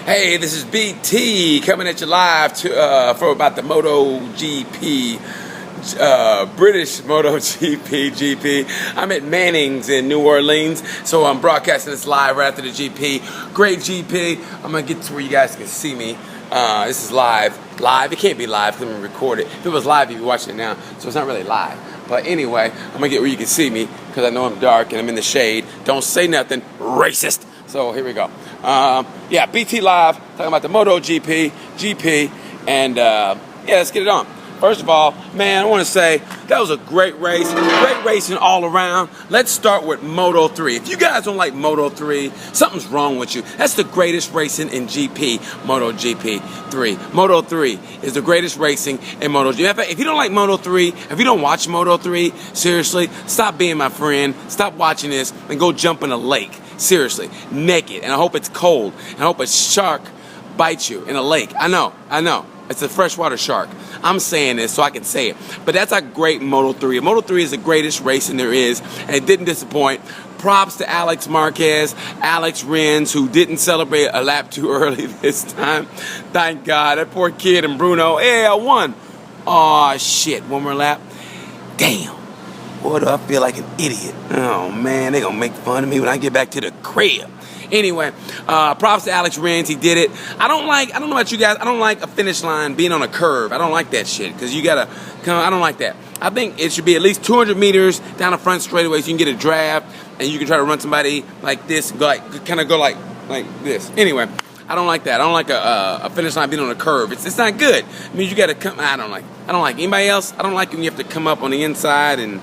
Hey, this is BT coming at you live for about the Motogp, British Motogp GP. I'm at Manning's in New Orleans, so I'm broadcasting this live right after the GP. Great GP. I'm gonna get to where you guys can see me. This is live. Live? It can't be live because I'm gonna record it. If it was live, you'd be watching it now, so it's not really live. But anyway, I'm gonna get where you can see me because I know I'm dark and I'm in the shade. Don't say nothing, racist. So here we go. Yeah, BT Live, talking about the Motogp, GP, and yeah, let's get it on. First of all, man, I want to say that was a great race. Great racing all around. Let's start with Moto3. If you guys don't like Moto3, something's wrong with you. That's the greatest racing in GP, Motogp3. Moto3 is the greatest racing in MotoGP. In fact, if you don't like Moto3, if you don't watch Moto3, seriously, stop being my friend. Stop watching this and go jump in a lake. Seriously, naked. And I hope it's cold. And I hope a shark bites you in a lake. I know. It's a freshwater shark. I'm saying this so I can say it. But that's a great Moto3. Moto3 is the greatest racing there is, and it didn't disappoint. Props to Alex Marquez, Alex Rins, who didn't celebrate a lap too early this time. Thank God. That poor kid and Bruno. Hey, I won. Aw, shit. One more lap. Damn. Boy, do I feel like an idiot. Oh, man. They gonna make fun of me when I get back to the crib. Anyway, props to Alex Rins. He did it. I don't know about you guys, I don't like a finish line being on a curve. I don't like that shit because you gotta come. I don't like that. I think it should be at least 200 meters down the front straightaway so you can get a draft and you can try to run somebody like this, go like this. Anyway, I don't like that. I don't like a finish line being on a curve. It's not good. It means you gotta come. I don't like. Anybody else? I don't like when you have to come up on the inside and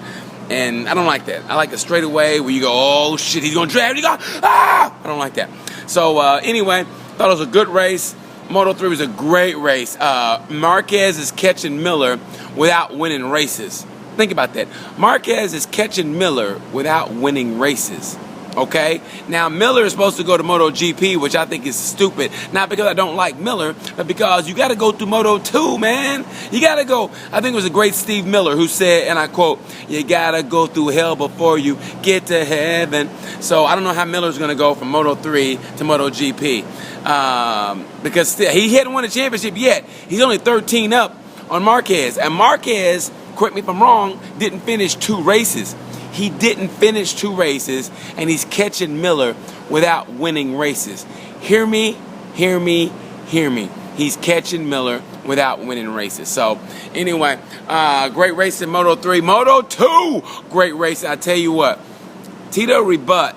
I don't like that. I like the straightaway where you go, oh shit, he's gonna drive, you go, ah! I don't like that. So anyway, thought it was a good race. Moto3 was a great race. Marquez is catching Miller without winning races. Think about that. Marquez is catching Miller without winning races. Okay? Now, Miller is supposed to go to MotoGP, which I think is stupid. Not because I don't like Miller, but because you got to go through Moto2, man. You got to go. I think it was a great Steve Miller who said, and I quote, you got to go through hell before you get to heaven. So I don't know how Miller's going to go from Moto3 to MotoGP. Because still, he hadn't won a championship yet. He's only 13 up on Marquez. And Marquez, correct me if I'm wrong, didn't finish 2 races. He didn't finish 2 races, and he's catching Miller without winning races. Hear me, hear me, hear me. He's catching Miller without winning races. So, anyway, great race in Moto3. Moto2, great race. I tell you what, Tito Rebut.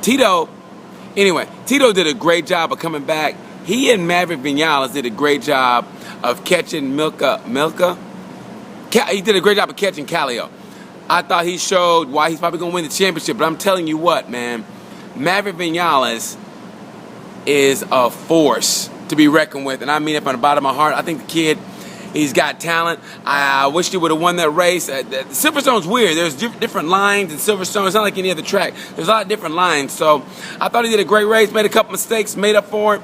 Tito, anyway, Tito did a great job of coming back. He and Maverick Vinales did a great job of catching Milka. He did a great job of catching Callio. I thought he showed why he's probably going to win the championship, but I'm telling you what, man, Maverick Vinales is a force to be reckoned with, and I mean it from the bottom of my heart. I think the kid, he's got talent. I wish he would have won that race. Silverstone's weird. There's different lines in Silverstone. It's not like any other track. There's a lot of different lines. So I thought he did a great race, made a couple mistakes, made up for it,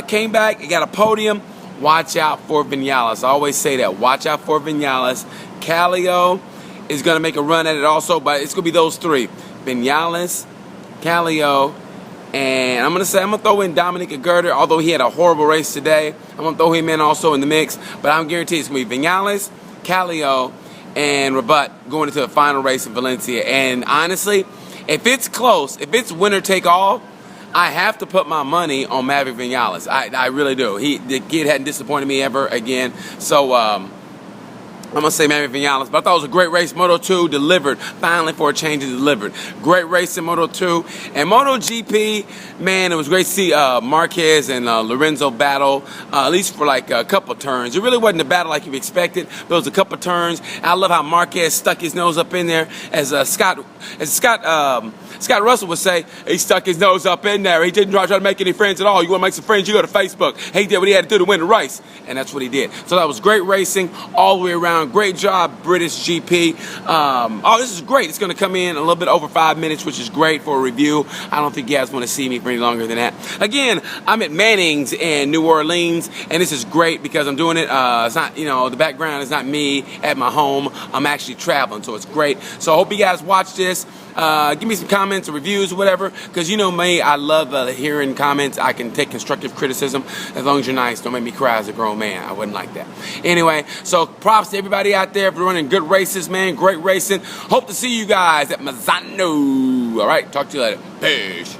came back, he got a podium. Watch out for Vinales. I always say that. Watch out for Vinales. Callio is going to make a run at it also, but it's going to be those 3. Vinales, Callio, and I'm going to throw in Dominic Gerter, although he had a horrible race today. I'm going to throw him in also in the mix, but I'm guaranteed it's going to be Vinales, Callio, and Rebut going into the final race in Valencia. And honestly, if it's close, if it's winner take all, I have to put my money on Maverick Vinales. I really do. The kid hadn't disappointed me ever again. So I'm going to say Maverick Vinales. But I thought it was a great race. Moto2 delivered. Finally, for a change, it delivered. Great race in Moto2. And MotoGP, man, it was great to see Marquez and Lorenzo battle, at least for like a couple turns. It really wasn't a battle like you expected, but it was a couple turns. I love how Marquez stuck his nose up in there. As Scott Russell would say, he stuck his nose up in there. He didn't try to make any friends at all. You want to make some friends, you go to Facebook. He did what he had to do to win the race, and that's what he did. So that was great racing all the way around. Great job, British GP. Oh, this is great. It's going to come in a little bit over 5 minutes, which is great for a review. I don't think you guys want to see me for any longer than that. Again, I'm at Manning's in New Orleans, and this is great because I'm doing it. It's not, the background is not me at my home. I'm actually traveling, so it's great. So I hope you guys watch this. Give me some comments or reviews or whatever, because you know me, I love hearing comments. I can take constructive criticism as long as you're nice. Don't make me cry as a grown man. I wouldn't like that. Anyway, so props to everybody out there for running good races, man. Great racing. Hope to see you guys at Mazzano. All right, talk to you later. Peace.